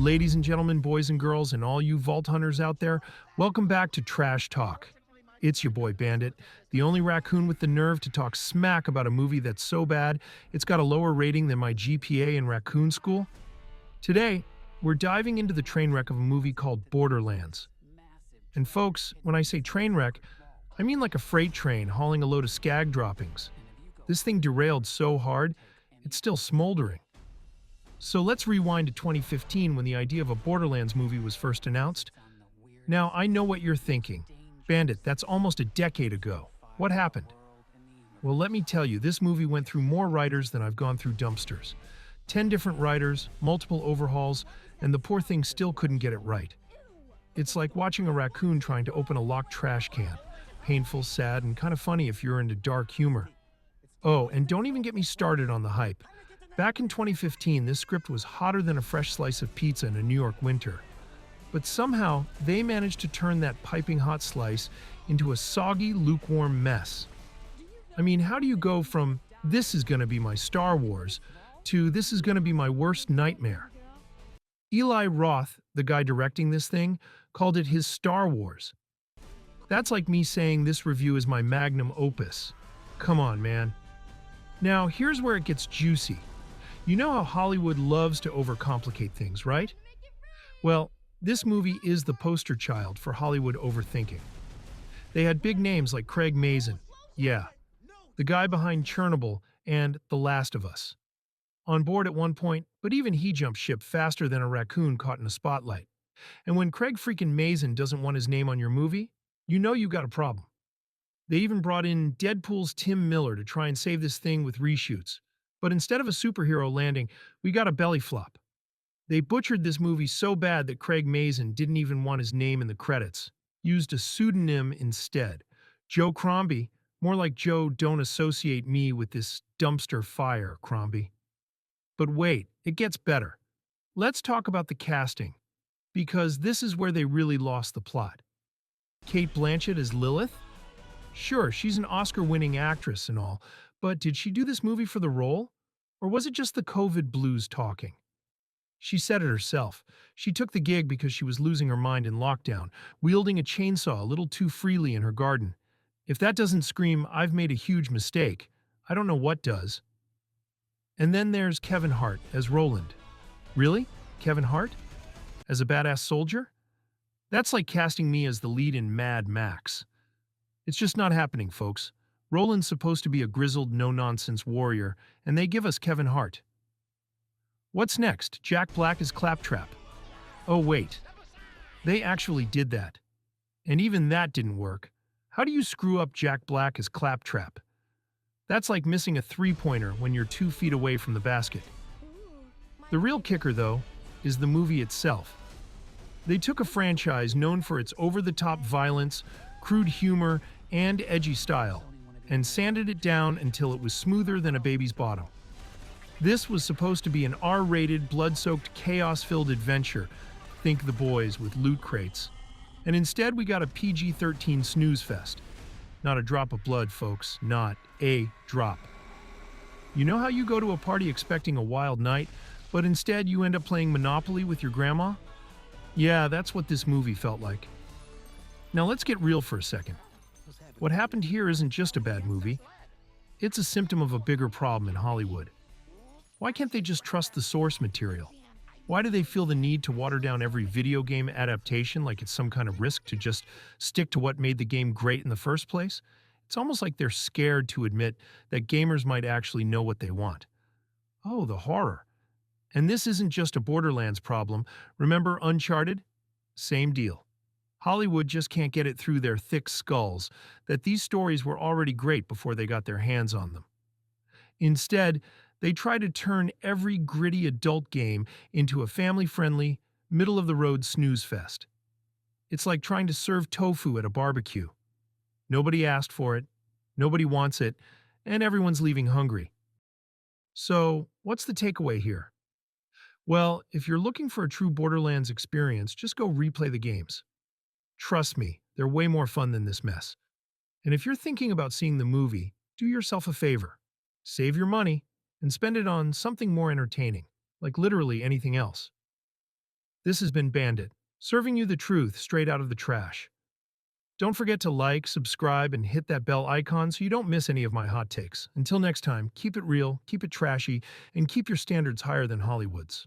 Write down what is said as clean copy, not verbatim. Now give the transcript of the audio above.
Ladies and gentlemen, boys and girls, and all you vault hunters out there, welcome back to Trash Talk. It's your boy Bandit, the only raccoon with the nerve to talk smack about a movie that's so bad it's got a lower rating than my GPA in raccoon school. Today, we're diving into the train wreck of a movie called Borderlands. And folks, when I say train wreck, I mean like a freight train hauling a load of skag droppings. This thing derailed so hard, it's still smoldering. So let's rewind to 2015 when the idea of a Borderlands movie was first announced. Now, I know what you're thinking. Bandit, that's almost a decade ago. What happened? Well, let me tell you, this movie went through more writers than I've gone through dumpsters. 10 different writers, multiple overhauls, and the poor thing still couldn't get it right. It's like watching a raccoon trying to open a locked trash can. Painful, sad, and kind of funny if you're into dark humor. Oh, and don't even get me started on the hype. Back in 2015, this script was hotter than a fresh slice of pizza in a New York winter. But somehow, they managed to turn that piping hot slice into a soggy, lukewarm mess. I mean, how do you go from, this is gonna be my Star Wars, to this is gonna be my worst nightmare? Eli Roth, the guy directing this thing, called it his Star Wars. That's like me saying this review is my magnum opus. Come on, man. Now, here's where it gets juicy. You know how Hollywood loves to overcomplicate things, right? Well, this movie is the poster child for Hollywood overthinking. They had big names like Craig Mazin, yeah, the guy behind Chernobyl and The Last of Us, on board at one point, but even he jumped ship faster than a raccoon caught in a spotlight. And when Craig freaking Mazin doesn't want his name on your movie, you know you got a problem. They even brought in Deadpool's Tim Miller to try and save this thing with reshoots. But instead of a superhero landing, we got a belly flop. They butchered this movie so bad that Craig Mazin didn't even want his name in the credits, used a pseudonym instead. Joe Crombie, more like Joe, don't associate me with this dumpster fire, Crombie. But wait, it gets better. Let's talk about the casting, because this is where they really lost the plot. Cate Blanchett as Lilith? Sure, she's an Oscar-winning actress and all, but did she do this movie for the role? Or was it just the COVID blues talking? She said it herself. She took the gig because she was losing her mind in lockdown, wielding a chainsaw a little too freely in her garden. If that doesn't scream, I've made a huge mistake, I don't know what does. And then there's Kevin Hart as Roland. Really? Kevin Hart? As a badass soldier? That's like casting me as the lead in Mad Max. It's just not happening, folks. Roland's supposed to be a grizzled, no-nonsense warrior, and they give us Kevin Hart. What's next? Jack Black as Claptrap. Oh, wait. They actually did that. And even that didn't work. How do you screw up Jack Black as Claptrap? That's like missing a three-pointer when you're 2 feet away from the basket. The real kicker, though, is the movie itself. They took a franchise known for its over-the-top violence, crude humor, and edgy style, and sanded it down until it was smoother than a baby's bottom. This was supposed to be an R-rated, blood-soaked, chaos-filled adventure, think The Boys with loot crates. And instead we got a PG-13 snooze fest. Not a drop of blood, folks, not a drop. You know how you go to a party expecting a wild night, but instead you end up playing Monopoly with your grandma? Yeah, that's what this movie felt like. Now let's get real for a second. What happened here isn't just a bad movie. It's a symptom of a bigger problem in Hollywood. Why can't they just trust the source material? Why do they feel the need to water down every video game adaptation like it's some kind of risk to just stick to what made the game great in the first place? It's almost like they're scared to admit that gamers might actually know what they want. Oh, the horror. And this isn't just a Borderlands problem. Remember Uncharted? Same deal. Hollywood just can't get it through their thick skulls that these stories were already great before they got their hands on them. Instead, they try to turn every gritty adult game into a family-friendly, middle-of-the-road snooze fest. It's like trying to serve tofu at a barbecue. Nobody asked for it, nobody wants it, and everyone's leaving hungry. So, what's the takeaway here? Well, if you're looking for a true Borderlands experience, just go replay the games. Trust me, they're way more fun than this mess. And if you're thinking about seeing the movie, do yourself a favor. Save your money and spend it on something more entertaining, like literally anything else. This has been Bandit, serving you the truth straight out of the trash. Don't forget to like, subscribe, and hit that bell icon so you don't miss any of my hot takes. Until next time, keep it real, keep it trashy, and keep your standards higher than Hollywood's.